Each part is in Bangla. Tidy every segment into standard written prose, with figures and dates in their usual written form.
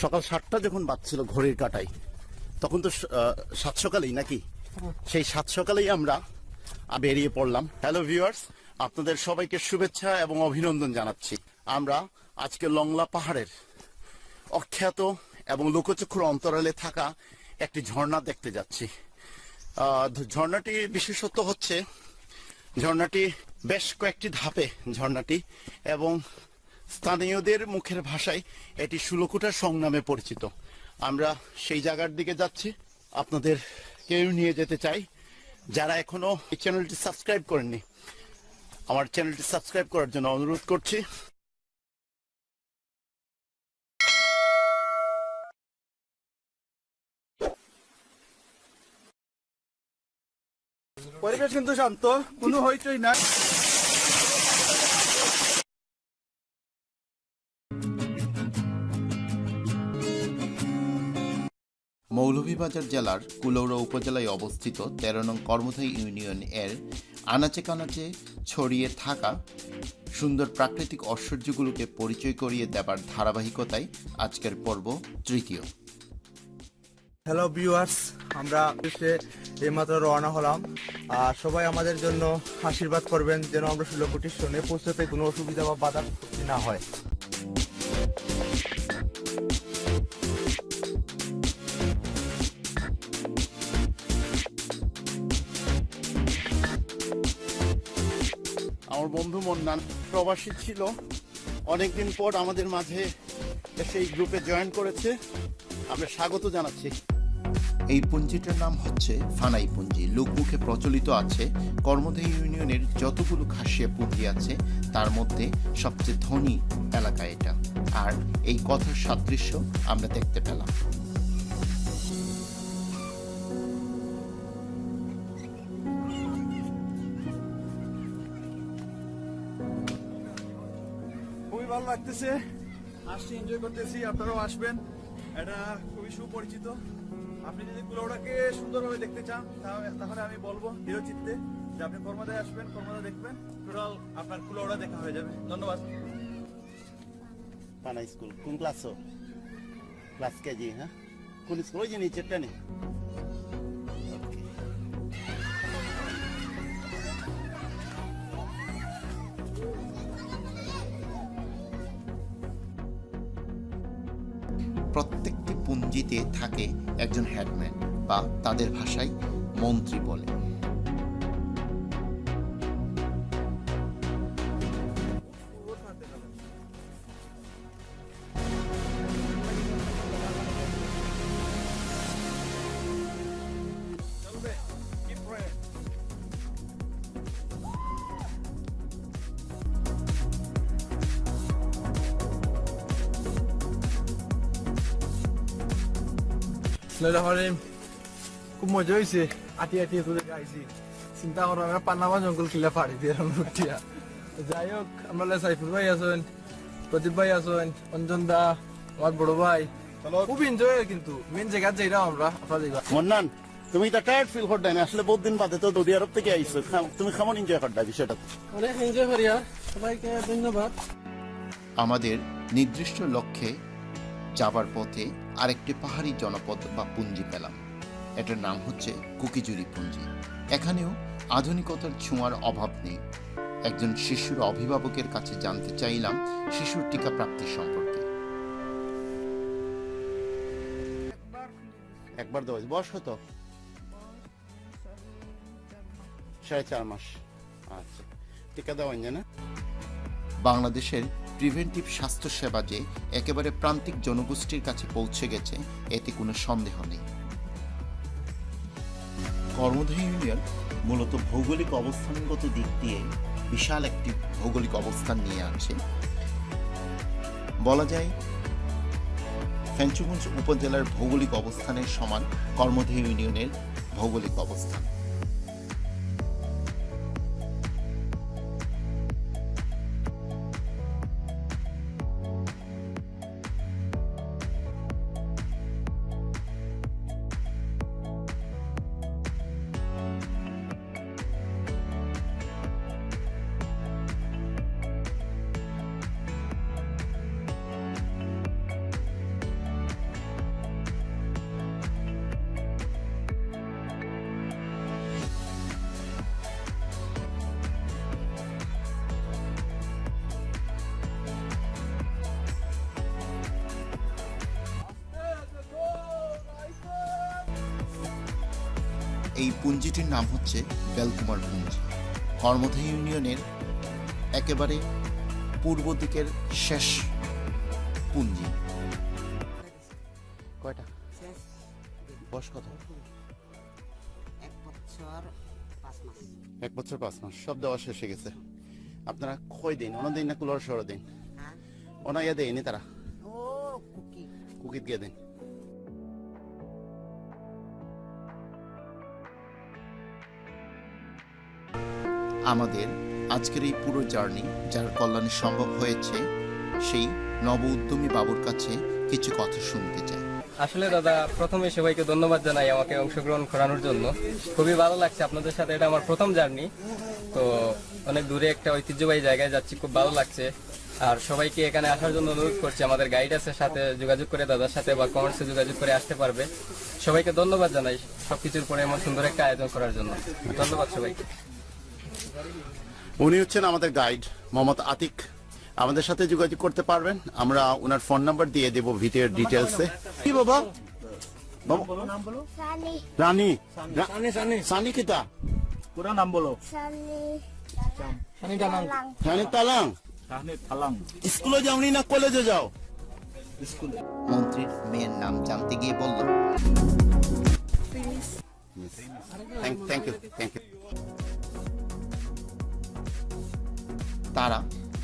সকাল 7টা যখন বাজছিল ঘড়ির কাঁটায়, তখন তো 7 সকালেই নাকি, সেই 7 সকালেই আমরা বেরিয়ে পড়লাম। হ্যালো ভিউয়ার্স, আপনাদের সবাইকে শুভেচ্ছা এবং অভিনন্দন জানাচ্ছি। আমরা আজকে লংলা পাহাড়ের অখ্যাত এবং লোকচক্ষুর অন্তরালে থাকা একটি ঝর্ণা দেখতে যাচ্ছি। ঝর্ণাটি বিশেষত্ব হচ্ছে ঝর্ণাটি বেশ কয়েকটি ধাপে ঝর্ণাটি, এবং স্থানীয়দের মুখের ভাষায় এটি সুলকুটা সং নামে পরিচিত। আমরা সেই জায়গার দিকে যাচ্ছি, আপনাদের কেউ নিয়ে যেতে চাই। যারা এখনো এই চ্যানেলটি সাবস্ক্রাইব করেননি, আমার চ্যানেলটি সাবস্ক্রাইব করার জন্য অনুরোধ করছি। পরিবেশ কিন্তু শান্ত, কোনো হইচই নাই। মৌলভীবাজার জেলার কুলৌরা উপজেলায় অবস্থিত 13 নং কর্মধা ইউনিয়ন এর আনাচে কানাচে ছড়িয়ে থাকা সুন্দর প্রাকৃতিক ঐশ্বর্যগুলোকে পরিচয় করিয়ে দেবার ধারাবাহিকতায় আজকের পর্ব তৃতীয়। হ্যালো ভিউয়ার্স, আমরা এইমাত্র রওনা হলাম। আর সবাই আমাদের জন্য আশীর্বাদ করবেন যেন আমরা 16 কোটির সনে পৌঁছতে কোনো অসুবিধা বা বাধা না হয়। আমার বন্ধু মন্নান প্রবাসী ছিল, অনেকদিন পর আমাদের মাঝে এসে এই গ্রুপে জয়েন করেছে। আমরা স্বাগত জানাচ্ছি। এই পুঞ্জিটার নাম হচ্ছে ফানাই পুঞ্জি। লোকমুখে প্রচলিত আছে কর্মধা ইউনিয়নের যতগুলো খাসিয়া পুঞ্জি আছে তার মধ্যে সবচেয়ে ধনী এলাকা এটা, আর এই কথার সাদৃশ্য আমরা দেখতে পেলাম। খুবই ভালো লাগতেছে, আসছি, এনজয় করতেছি। আপনারাও আসবেন, এটা খুবই সুপরিচিত। আপনি যদি কুলাউড়াকে সুন্দরভাবে দেখতে চান তাহলে আমি বলবো দৃঢ়চিত্তে যে আপনি কর্মদায় আসবেন, কর্মদা দেখবেন, টোটাল আপনার কুলাউড়া দেখা হয়ে যাবে। ধন্যবাদ। পানাই স্কুল কোন ক্লাসও? Class KG? হ্যাঁ, কোন স্কুল? ওই যে নিচেরটা নেই। প্রত্যেকটি পুঞ্জিতে থাকে একজন হেডম্যান, বা তাদের ভাষায় মন্ত্রী বলে। খুব মজা হয়েছে, আটি আটি আইসি। চিন্তা করো আমরা পানামা জঙ্গল কিলা পাড়ি দিয়ে উঠিয়া। যাই হোক, আমরা সাইফুল ভাই আছেন, প্রদীপ ভাই আছেন, অঞ্জন দা, আমার বড় ভাই, খুব এনজয়। কিন্তু মেন জায়গা যাইরাম আমরা আপনার। মন্নান, তুমি তো টায়ার্ড ফিল করতে না? আসলে বহুত দিন বাদে তো সৌদি আরব থেকে আইছো, তুমি কেমন এনজয় করতে বিষয়টা? অনেক এনজয় করি। সবাইকে ধন্যবাদ। আমাদের নির্দিষ্ট লক্ষ্যে যাবার পথে আরেকটি পাহাড়ি জনপদ বা পুঞ্জি পেলাম। এটার নাম হচ্ছে কুকিজুরি পুঞ্জি। এখানেও আধুনিকতার ছোঁয়ার অভাব নেই। একজন শিশুর অভিভাবকের কাছে জানতে চাইলাম শিশুর টিকা প্রাপ্তি সম্পর্কে। একবার দেওয়া বয়স কত? 4.5 মাস। আচ্ছা, টিকা দেওয়া না? বাংলাদেশের প্রিভেন্টিভ স্বাস্থ্যসেবা যে একেবারে প্রান্তিক জনগোষ্ঠীর কাছে পৌঁছে গেছে এতে কোনো সন্দেহ নেই। কর্মধা ইউনিয়ন মূলত ভৌগোলিক অবস্থানগত দিক দিয়ে বিশাল একটি ভৌগোলিক অবস্থান নিয়ে আছে। বলা যায় ফেঞ্চুগঞ্জ উপজেলার ভৌগোলিক অবস্থানের সমান কর্মধা ইউনিয়নের ভৌগোলিক অবস্থান। এই পুঞ্জিটির নাম হচ্ছে বেলকুমার পুঞ্জি। কর্মধা ইউনিয়নের একেবারে পূর্ব দিকের শেষ পুঞ্জি। কয়টা বয়স কত? 1 বছর 5 মাস। সব দেওয়া শেষ হয়ে গেছে। আপনারা কয় দিন ওনা দিন না কুলার শহর দিন? ওনা ইয়া দেয়নি তারা কুকিত গিয়ে দিন। আমাদের আজকের এই পুরো জার্নি যার কল্যাণে সম্ভব হয়েছে সেই নব উদ্যমী বাবুর কাছে কিছু কথা শুনতে চাই। আসলে দাদা, প্রথমে সবাইকে ধন্যবাদ জানাই আমাকে অংশগ্রহণ করানোর জন্য। খুবই ভালো লাগছে আপনাদের সাথে, এটা আমার প্রথম জার্নি। তো অনেক দূরে একটা ঐতিহ্যবাহী জায়গায় যাচ্ছি, খুব ভালো লাগছে। আর সবাইকে এখানে আসার জন্য অনুরোধ করছি, আমাদের গাইড আছে, সাথে যোগাযোগ করে দাদার সাথে বা কমেন্টসে যোগাযোগ করে আসতে পারবে। সবাইকে ধন্যবাদ জানাই সবকিছুর পরে এমন সুন্দর একটা আয়োজন করার জন্য। ধন্যবাদ সবাইকে। উনি হচ্ছেন আমাদের গাইড মোহাম্মদ আতিক। আমাদের সাথে যোগাযোগ করতে পারবেন, আমরা ওনার ফোন নাম্বার দিয়ে দেব ভিডিওর ডিটেলসে। কি বাবা? রানী সানি কিতা পুরা নাম বলো। রানী তালাং। স্কুলে যাওনি না কলেজে যাও? স্কুলে। মন্ত্রীর মেয়ের নাম জানতে গিয়ে বলল, থ্যাংক ইউ। তারা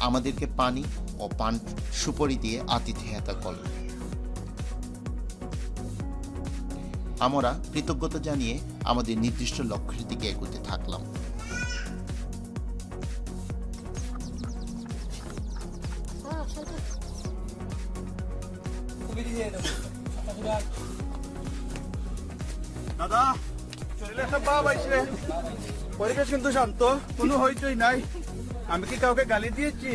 আমাদেরকে পানি ও পান সুপারি দিয়ে আতিথেয়তা করল। আমরা কৃতজ্ঞতা জানিয়ে আমাদের নির্দিষ্ট লক্ষ্যের দিকে এগোতে থাকলাম। দাদা, চলে একটা পা বাইছে। পরিবেশ কিন্তু শান্ত, কোনো হইচই নাই। আমি কি কাউকে গালি দিয়েছি?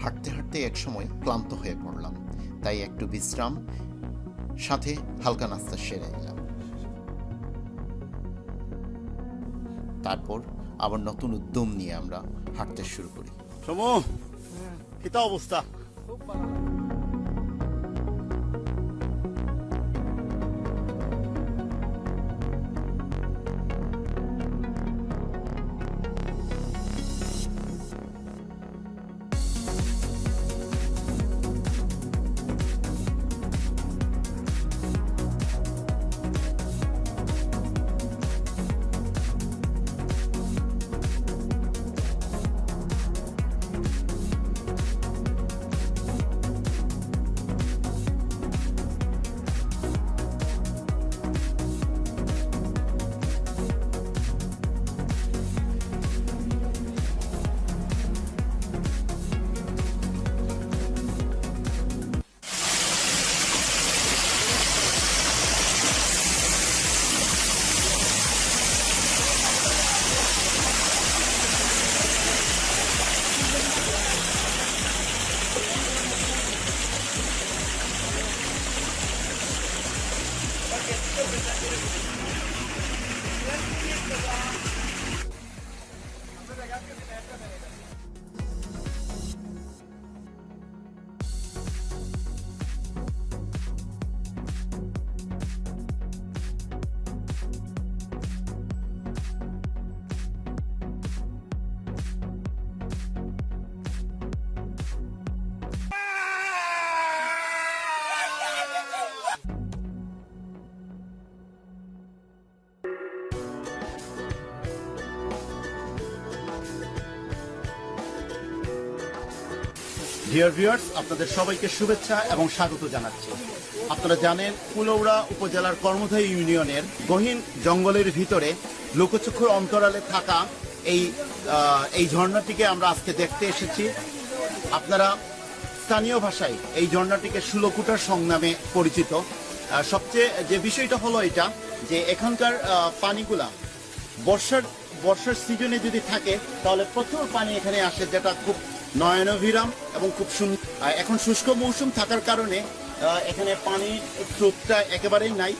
হাঁটতে হাঁটতে একসময় ক্লান্ত হয়ে পড়লাম, তাই একটু বিশ্রাম সাথে হালকা নাস্তা সেরে নিলাম। তারপর আবার নতুন উদ্যম নিয়ে আমরা হাঁটতে শুরু করি। সমু, কিতা অবস্থা? ডিয়ার ভিউয়ার্স, আপনাদের সবাইকে শুভেচ্ছা এবং স্বাগত জানাচ্ছি। আপনারা জানেন কুলৌরা উপজেলার কর্মধা ইউনিয়নের গহীন জঙ্গলের ভিতরে লোকচক্ষুর অন্তরালে থাকা এই ঝর্ণাটিকে আমরা আজকে দেখতে এসেছি। আপনারা স্থানীয় ভাষায় এই ঝর্ণাটিকে সুলকুটার সং নামে পরিচিত। সবচেয়ে যে বিষয়টা হলো এটা যে এখানকার পানিগুলা বর্ষার সিজনে যদি থাকে তাহলে প্রচুর পানি এখানে আসে, যেটা খুব নয়নাভিরাম এবং খুব সুন্দর। এখন শুষ্ক মৌসুম থাকার কারণে এখানে পানির স্রোতটা একেবারেই নাই,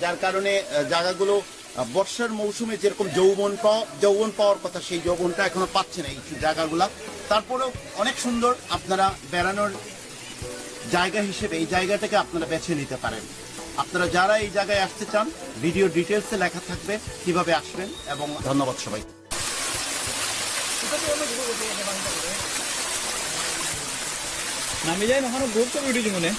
যার কারণে জায়গাগুলো বর্ষার মৌসুমে যেরকম যৌবন পাওয়ার কথা সেই যৌবনটা এখনো পাচ্ছে না এই জায়গাগুলা। তারপরেও অনেক সুন্দর, আপনারা বেড়ানোর জায়গা হিসেবে এই জায়গাটাকে আপনারা বেছে নিতে পারেন। আপনারা যারা এই জায়গায় আসতে চান, ভিডিও ডিটেলসে লেখা থাকবে কিভাবে আসবেন। এবং ধন্যবাদ সবাই। নামি যায় ওখানে গ্রুপ করে উঠেছি মনে